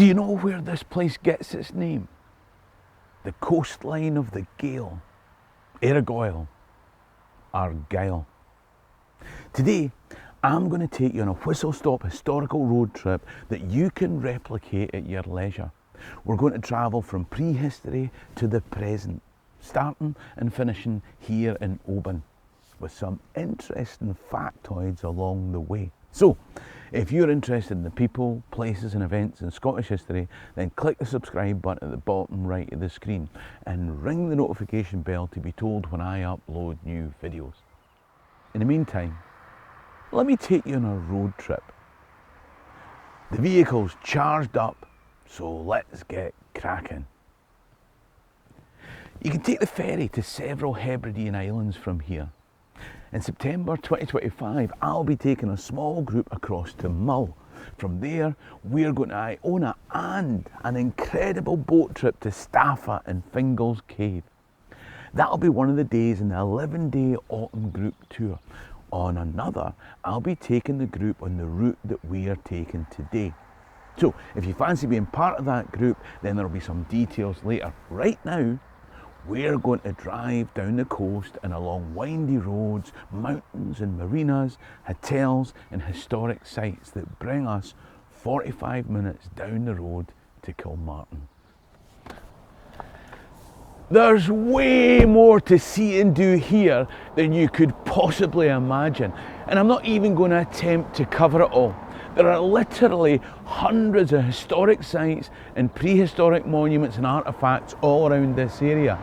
Do you know where this place gets its name? The coastline of the Gale, Argyll, Argyll. Today, I'm going to take you on a whistle-stop historical road trip that you can replicate at your leisure. We're going to travel from prehistory to the present, starting and finishing here in Oban, with some interesting factoids along the way. So, if you're interested in the people, places and events in Scottish history, then click the subscribe button at the bottom right of the screen and ring the notification bell to be told when I upload new videos. In the meantime, let me take you on a road trip. The vehicle's charged up, so let's get cracking. You can take the ferry to several Hebridean islands from here. In September 2025, I'll be taking a small group across to Mull. From there, we're going to Iona and an incredible boat trip to Staffa and Fingal's Cave. That'll be one of the days in the 11-day autumn group tour. On another, I'll be taking the group on the route that we are taking today. So, if you fancy being part of that group, then there'll be some details later. Right now, we're going to drive down the coast and along windy roads, mountains and marinas, hotels and historic sites that bring us 45 minutes down the road to Kilmartin. There's way more to see and do here than you could possibly imagine, and I'm not even going to attempt to cover it all. There are literally hundreds of historic sites and prehistoric monuments and artefacts all around this area.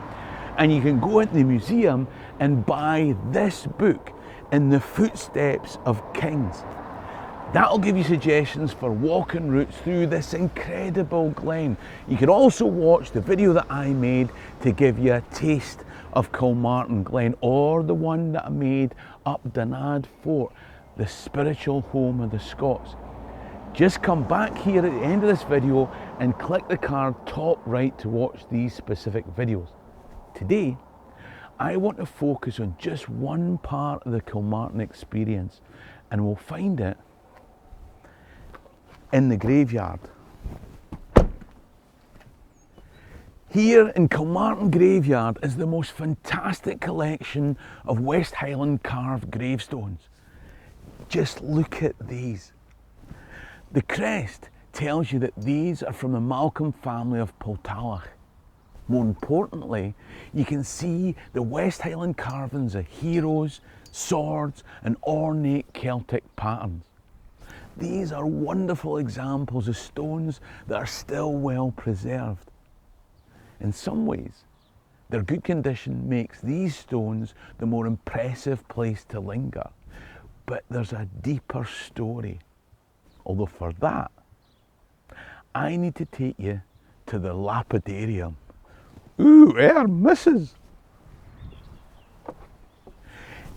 And you can go into the museum and buy this book, In the Footsteps of Kings. That'll give you suggestions for walking routes through this incredible glen. You can also watch the video that I made to give you a taste of Kilmartin Glen, or the one that I made up Donad Fort, the spiritual home of the Scots. Just come back here at the end of this video and click the card top right to watch these specific videos. Today, I want to focus on just one part of the Kilmartin experience, and we'll find it in the graveyard. Here in Kilmartin Graveyard is the most fantastic collection of West Highland carved gravestones. Just look at these. The crest tells you that these are from the Malcolm family of Poltalach. More importantly, you can see the West Highland carvings of heroes, swords and ornate Celtic patterns. These are wonderful examples of stones that are still well preserved. In some ways, their good condition makes these stones the more impressive place to linger. But there's a deeper story. Although for that, I need to take you to the lapidarium. Ooh, missus!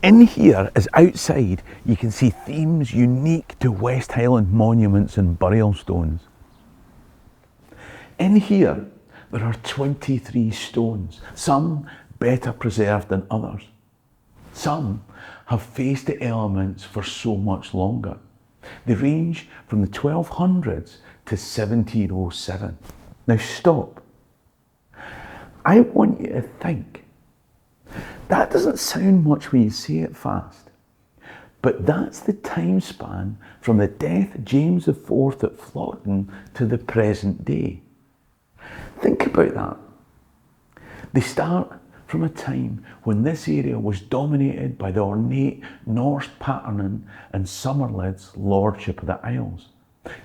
In here, as outside, you can see themes unique to West Highland monuments and burial stones. In here, there are 23 stones, some better preserved than others. Some have faced the elements for so much longer. They range from the 1200s to 1707. Now stop. I want you to think. That doesn't sound much when you say it fast, but that's the time span from the death of James IV at Flodden to the present day. Think about that. They start from a time when this area was dominated by the ornate Norse patterning and Somerled's lordship of the Isles.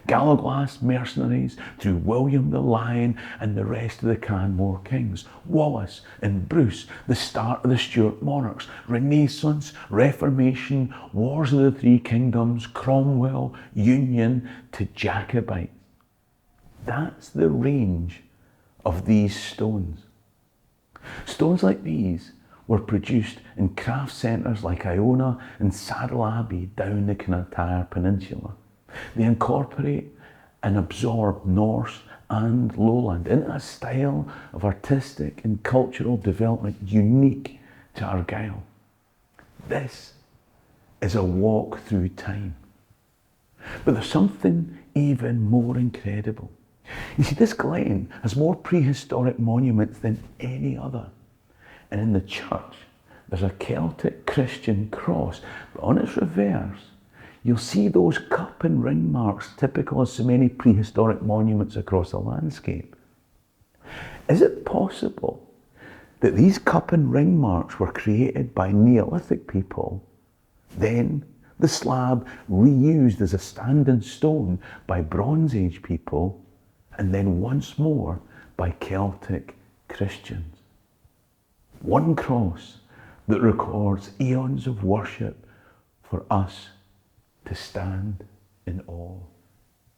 Gallowglass mercenaries through William the Lion and the rest of the Canmore kings, Wallace and Bruce, the start of the Stuart monarchs, Renaissance, Reformation, Wars of the Three Kingdoms, Cromwell, Union to Jacobites. That's the range of these stones. Stones like these were produced in craft centres like Iona and Saddle Abbey down the Kintyre Peninsula. They incorporate and absorb Norse and Lowland into a style of artistic and cultural development unique to Argyll. This is a walk through time. But there's something even more incredible. You see, this glen has more prehistoric monuments than any other. And in the church, there's a Celtic Christian cross, but on its reverse, you'll see those cup and ring marks typical of so many prehistoric monuments across the landscape. Is it possible that these cup and ring marks were created by Neolithic people, then the slab reused as a standing stone by Bronze Age people, and then once more by Celtic Christians? One cross that records eons of worship for us to stand in awe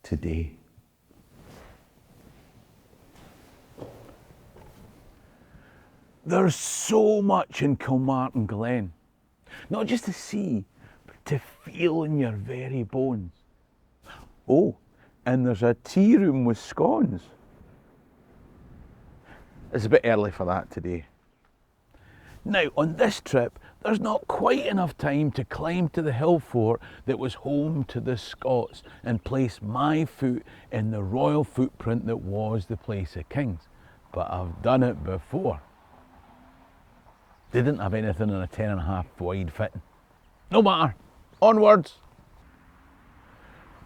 today. There's so much in Kilmartin Glen, not just to see, but to feel in your very bones. Oh, and there's a tea room with scones. It's a bit early for that today. Now, on this trip, there's not quite enough time to climb to the hill fort that was home to the Scots and place my foot in the royal footprint that was the place of kings. But I've done it before. They didn't have anything in a 10.5 wide fitting. No matter, onwards.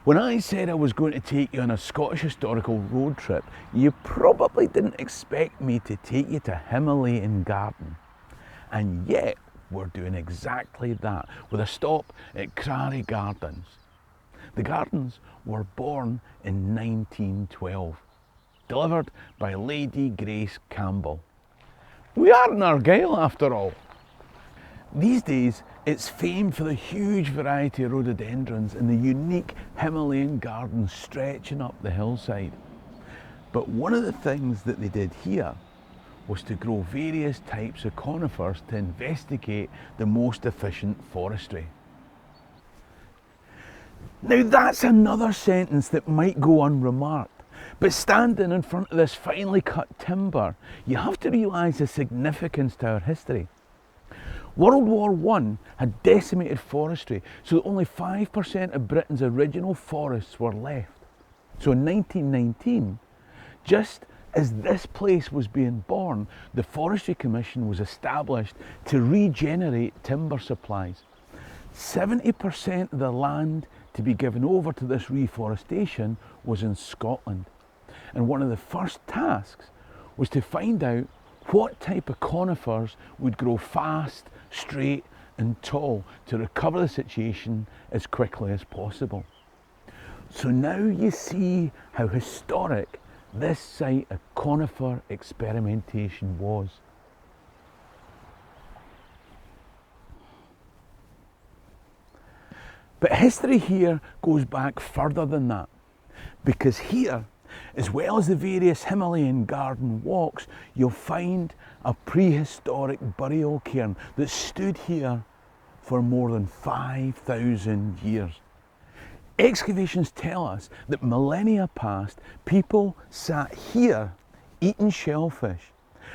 When I said I was going to take you on a Scottish historical road trip, you probably didn't expect me to take you to Himalayan Garden. And yet, we're doing exactly that, with a stop at Crary Gardens. The gardens were born in 1912, delivered by Lady Grace Campbell. We are in Argyll after all. These days, it's famed for the huge variety of rhododendrons and the unique Himalayan gardens stretching up the hillside. But one of the things that they did here was to grow various types of conifers to investigate the most efficient forestry. Now that's another sentence that might go unremarked, but standing in front of this finely cut timber, you have to realise the significance to our history. World War I had decimated forestry, so that only 5% of Britain's original forests were left. So in 1919, just as this place was being born, the Forestry Commission was established to regenerate timber supplies. 70% of the land to be given over to this reforestation was in Scotland. And one of the first tasks was to find out what type of conifers would grow fast, straight and tall to recover the situation as quickly as possible. So now you see how historic this site of conifer experimentation was. But history here goes back further than that, because here, as well as the various Himalayan garden walks, you'll find a prehistoric burial cairn that stood here for more than 5,000 years. Excavations tell us that millennia past, people sat here eating shellfish,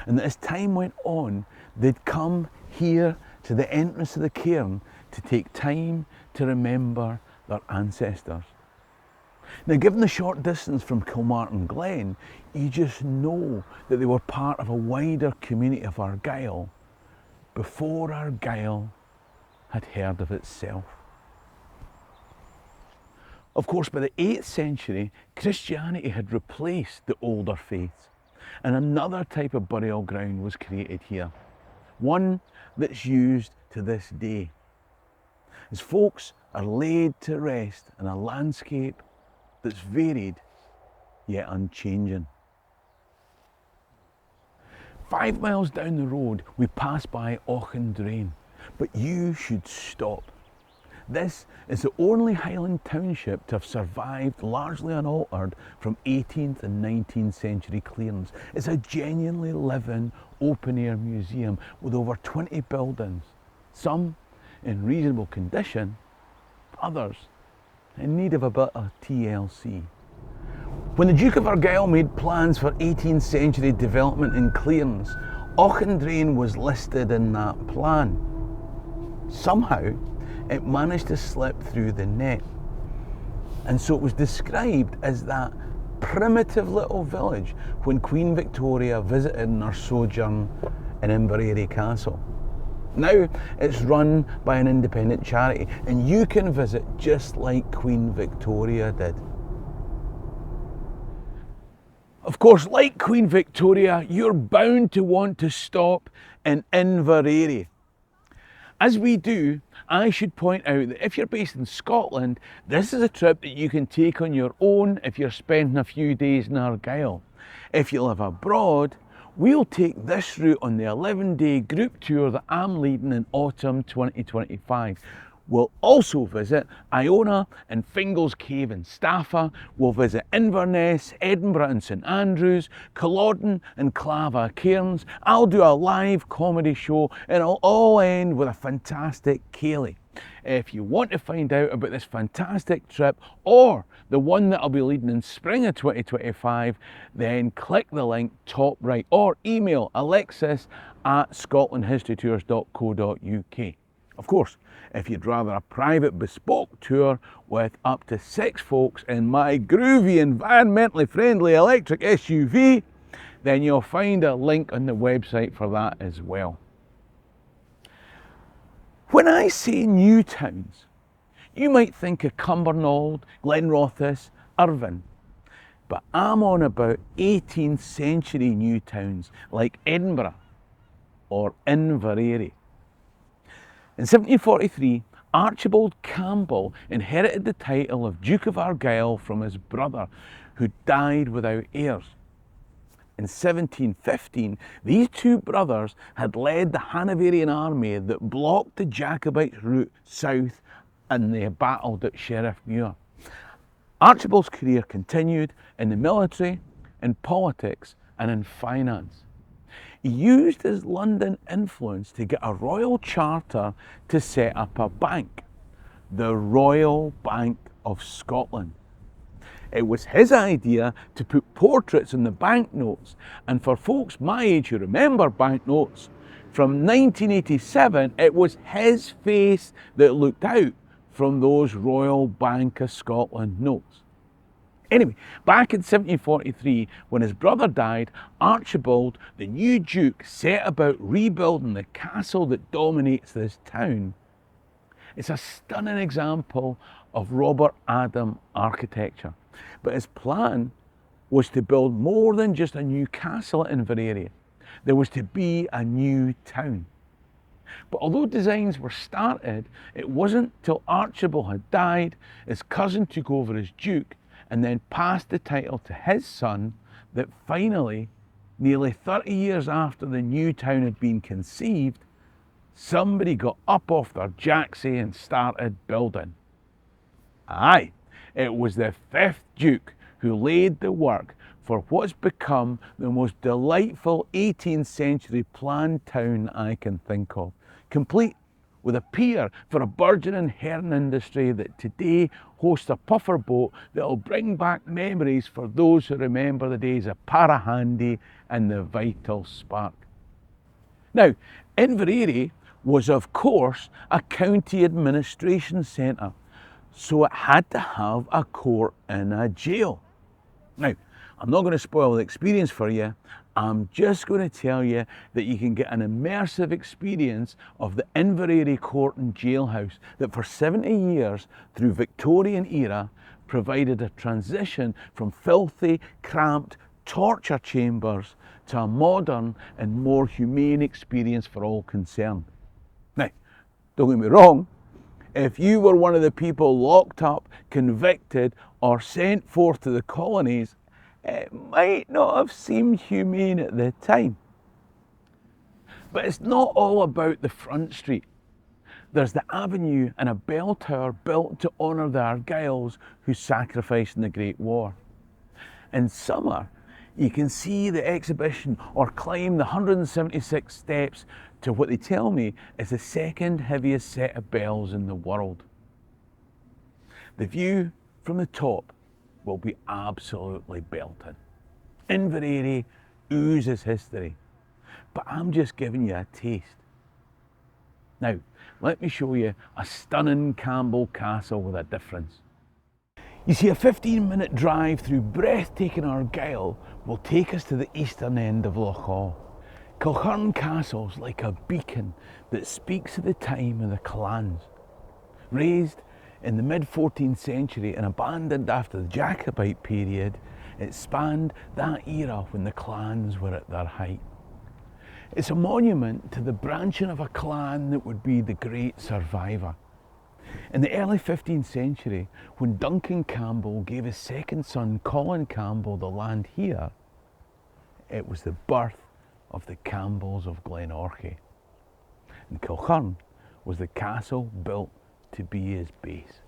and that as time went on, they'd come here to the entrance of the cairn to take time to remember their ancestors. Now, given the short distance from Kilmartin Glen, you just know that they were part of a wider community of Argyll before Argyll had heard of itself. Of course, by the 8th century, Christianity had replaced the older faiths, and another type of burial ground was created here, one that's used to this day, as folks are laid to rest in a landscape that's varied yet unchanging. 5 miles down the road, we pass by Auchendrain, but you should stop. This is the only Highland township to have survived largely unaltered from 18th and 19th century clearance. It's a genuinely living open-air museum with over 20 buildings, some in reasonable condition, others in need of a bit of TLC. When the Duke of Argyll made plans for 18th century development in Clearance, Auchendrain was listed in that plan. Somehow, it managed to slip through the net. And so it was described as that primitive little village when Queen Victoria visited in her sojourn in Inverary Castle. Now it's run by an independent charity, and you can visit just like Queen Victoria did. Of course, like Queen Victoria, you're bound to want to stop in Inverary. As we do, I should point out that if you're based in Scotland, this is a trip that you can take on your own if you're spending a few days in Argyll. If you live abroad, we'll take this route on the 11-day group tour that I'm leading in autumn 2025. We'll also visit Iona and Fingal's Cave in Staffa. We'll visit Inverness, Edinburgh and St Andrews, Culloden and Clava Cairns. I'll do a live comedy show, and it'll all end with a fantastic ceilidh. If you want to find out about this fantastic trip or the one that I'll be leading in spring of 2025, then click the link top right or email alexis@scotlandhistorytours.co.uk. Of course, if you'd rather a private bespoke tour with up to 6 folks in my groovy, environmentally friendly electric SUV, then you'll find a link on the website for that as well. When I say new towns, you might think of Cumbernauld, Glenrothes, Irvine, but I'm on about 18th century new towns like Edinburgh or Inverary. In 1743, Archibald Campbell inherited the title of Duke of Argyll from his brother, who died without heirs. In 1715, these two brothers had led the Hanoverian army that blocked the Jacobites' route south, and they battled at Sheriff Muir. Archibald's career continued in the military, in politics, and in finance. He used his London influence to get a royal charter to set up a bank, the Royal Bank of Scotland. It was his idea to put portraits on the banknotes, and for folks my age who remember banknotes, from 1987 it was his face that looked out from those Royal Bank of Scotland notes. Anyway, back in 1743, when his brother died, Archibald, the new Duke, set about rebuilding the castle that dominates this town. It's a stunning example of Robert Adam architecture, but his plan was to build more than just a new castle at Inverary. There was to be a new town. But although designs were started, it wasn't till Archibald had died, his cousin took over as Duke, and then passed the title to his son, that finally, nearly 30 years after the new town had been conceived, somebody got up off their jacksie and started building. Aye, it was the 5th Duke who laid the work for what's become the most delightful 18th century planned town I can think of, complete with a pier for a burgeoning herring industry that today hosts a puffer boat that will bring back memories for those who remember the days of Parahandy and the Vital Spark. Now, Inverary was of course a county administration centre, so it had to have a court and a jail. Now, I'm not going to spoil the experience for you. I'm just going to tell you that you can get an immersive experience of the Inverary Court and Jailhouse that for 70 years through Victorian era provided a transition from filthy, cramped torture chambers to a modern and more humane experience for all concerned. Now, don't get me wrong, if you were one of the people locked up, convicted or sent forth to the colonies, it might not have seemed humane at the time. But it's not all about the front street. There's the avenue and a bell tower built to honour the Argylls who sacrificed in the Great War. In summer, you can see the exhibition or climb the 176 steps to what they tell me is the second heaviest set of bells in the world. The view from the top will be absolutely belting. Inverary oozes history, but I'm just giving you a taste. Now, let me show you a stunning Campbell castle with a difference. You see, a 15-minute drive through breathtaking Argyll will take us to the eastern end of Loch Awe. Kilchurn Castle's like a beacon that speaks of the time of the clans. Raised in the mid-14th century and abandoned after the Jacobite period, it spanned that era when the clans were at their height. It's a monument to the branching of a clan that would be the great survivor. In the early 15th century, when Duncan Campbell gave his second son Colin Campbell the land here, it was the birth of the Campbells of Glenorchy. And Kilchurn was the castle built to be his base.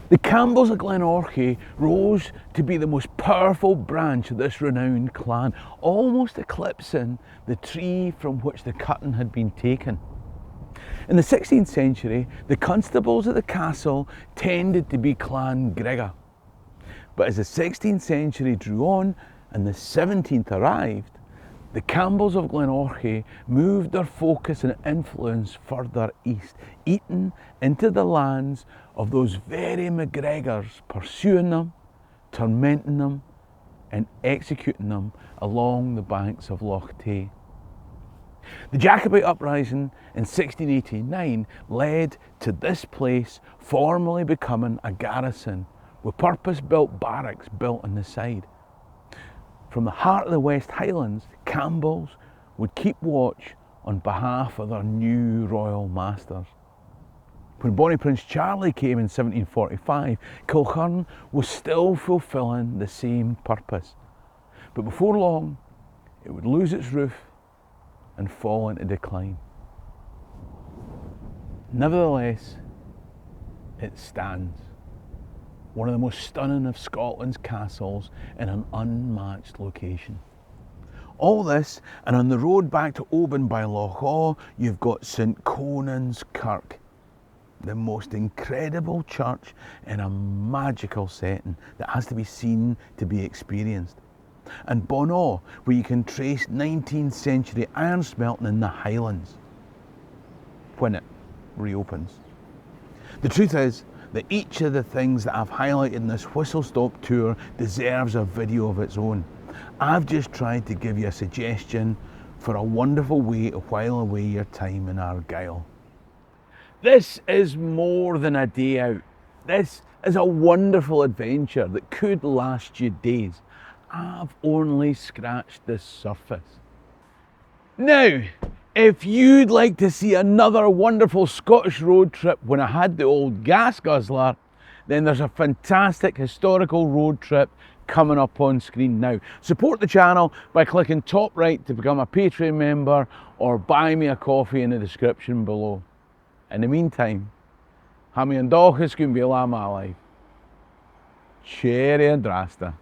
The Campbells of Glenorchy rose to be the most powerful branch of this renowned clan, almost eclipsing the tree from which the cutting had been taken. In the 16th century, the constables at the castle tended to be Clan Gregor. But as the 16th century drew on and the 17th arrived, the Campbells of Glenorchy moved their focus and influence further east, eating into the lands of those very MacGregors, pursuing them, tormenting them, and executing them along the banks of Loch Tay. The Jacobite uprising in 1689 led to this place formally becoming a garrison with purpose-built barracks built on the side. From the heart of the West Highlands, Campbells would keep watch on behalf of their new royal masters. When Bonnie Prince Charlie came in 1745, Kilchurn was still fulfilling the same purpose. But before long, it would lose its roof and fall into decline. Nevertheless, it stands. One of the most stunning of Scotland's castles in an unmatched location. All this, and on the road back to Oban by Loch Awe, you've got St Conan's Kirk, the most incredible church in a magical setting that has to be seen to be experienced. And Bon Awe, where you can trace 19th century iron smelting in the Highlands when it reopens. The truth is that each of the things that I've highlighted in this whistle-stop tour deserves a video of its own. I've just tried to give you a suggestion for a wonderful way to while away your time in Argyll. This is more than a day out. This is a wonderful adventure that could last you days. I've only scratched the surface. Now, if you'd like to see another wonderful Scottish road trip when I had the old gas guzzler, then there's a fantastic historical road trip coming up on screen now. Support the channel by clicking top right to become a Patreon member or buy me a coffee in the description below. In the meantime, ha mi an dulchas gwn bhíola málaigh. Cheerio and drasta.